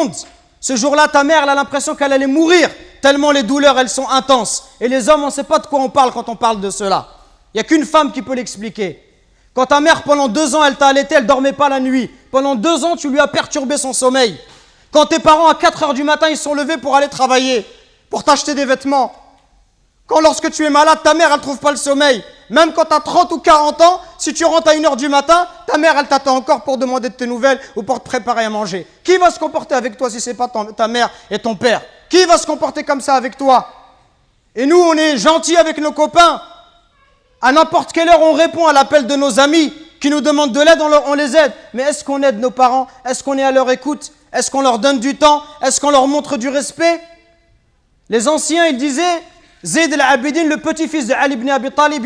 monde. Ce jour-là, ta mère, elle a l'impression qu'elle allait mourir, tellement les douleurs, elles sont intenses. Et les hommes, on ne sait pas de quoi on parle quand on parle de cela. Il n'y a qu'une femme qui peut l'expliquer. Quand ta mère, pendant 2 ans, elle t'a allaité, elle ne dormait pas la nuit. Pendant 2 ans, tu lui as perturbé son sommeil. Quand tes parents, à 4 heures du matin, ils sont levés pour aller travailler, pour t'acheter des vêtements. Quand lorsque tu es malade, ta mère, elle ne trouve pas le sommeil. Même quand tu as 30 ou 40 ans, si tu rentres à 1 heure du matin, ta mère, elle t'attend encore pour demander de tes nouvelles ou pour te préparer à manger. Qui va se comporter avec toi si ce n'est pas ta mère et ton père? Qui va se comporter comme ça avec toi? Et nous, on est gentils avec nos copains. À n'importe quelle heure, on répond à l'appel de nos amis qui nous demandent de l'aide, on les aide. Mais est-ce qu'on aide nos parents? Est-ce qu'on est à leur écoute? Est-ce qu'on leur donne du temps? Est-ce qu'on leur montre du respect? Les anciens, ils disaient, Zayd al-Abidin, le petit-fils de Ali ibn Abi Talib,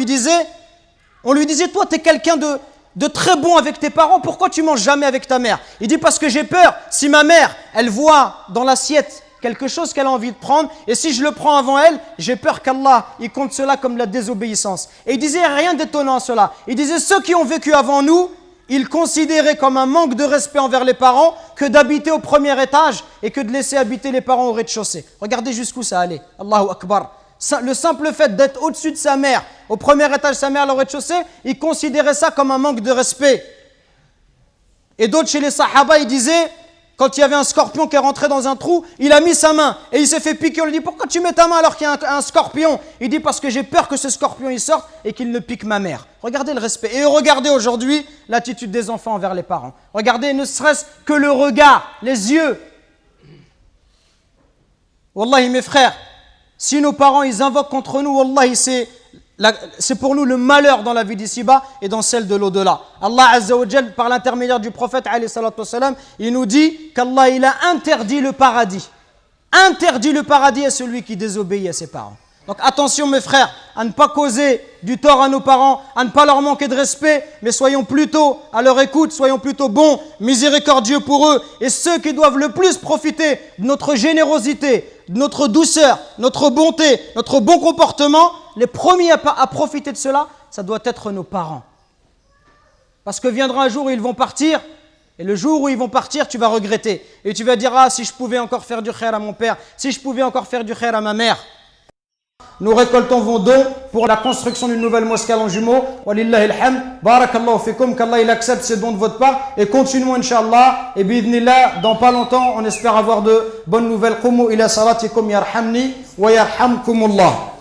on lui disait, toi, tu es quelqu'un de très bon avec tes parents, pourquoi tu manges jamais avec ta mère? Il dit, parce que j'ai peur, si ma mère, elle voit dans l'assiette quelque chose qu'elle a envie de prendre, et si je le prends avant elle, j'ai peur qu'Allah, il compte cela comme la désobéissance. Et il disait rien d'étonnant à cela. Il disait, ceux qui ont vécu avant nous, ils considéraient comme un manque de respect envers les parents que d'habiter au premier étage et que de laisser habiter les parents au rez-de-chaussée. Regardez jusqu'où ça allait. Allahu Akbar. Le simple fait d'être au-dessus de sa mère, au premier étage de sa mère, au rez-de-chaussée, ils considéraient ça comme un manque de respect. Et d'autres chez les Sahaba, ils disaient, quand il y avait un scorpion qui est rentré dans un trou, il a mis sa main et il s'est fait piquer. On lui dit, pourquoi tu mets ta main alors qu'il y a un scorpion? Il dit, parce que j'ai peur que ce scorpion il sorte et qu'il ne pique ma mère. Regardez le respect. Et regardez aujourd'hui l'attitude des enfants envers les parents. Regardez ne serait-ce que le regard, les yeux. Wallahi mes frères, si nos parents ils invoquent contre nous, wallahi c'est pour nous le malheur dans la vie d'ici-bas et dans celle de l'au-delà. Allah Azza wa Jal, par l'intermédiaire du prophète alayhi salatu wassalam, il nous dit qu'Allah il a interdit le paradis. Interdit le paradis à celui qui désobéit à ses parents. Donc attention mes frères, à ne pas causer du tort à nos parents, à ne pas leur manquer de respect, mais soyons plutôt à leur écoute, soyons plutôt bons, miséricordieux pour eux. Et ceux qui doivent le plus profiter de notre générosité, de notre douceur, notre bonté, notre bon comportement, les premiers à profiter de cela, ça doit être nos parents. Parce que viendra un jour où ils vont partir, et le jour où ils vont partir, tu vas regretter. Et tu vas dire, ah, si je pouvais encore faire du khair à mon père, si je pouvais encore faire du khair à ma mère. Nous récoltons vos dons pour la construction d'une nouvelle mosquée à Longjumeau. Walillahi alhamd. Barakallahu fikum. Qu'Allah il accepte ces dons de votre part. Et continuons, Inch'Allah. Et bi'idhnillah, dans pas longtemps, on espère avoir de bonnes nouvelles. Qumu ila salatikum yarhamni wa yarhamkumullah.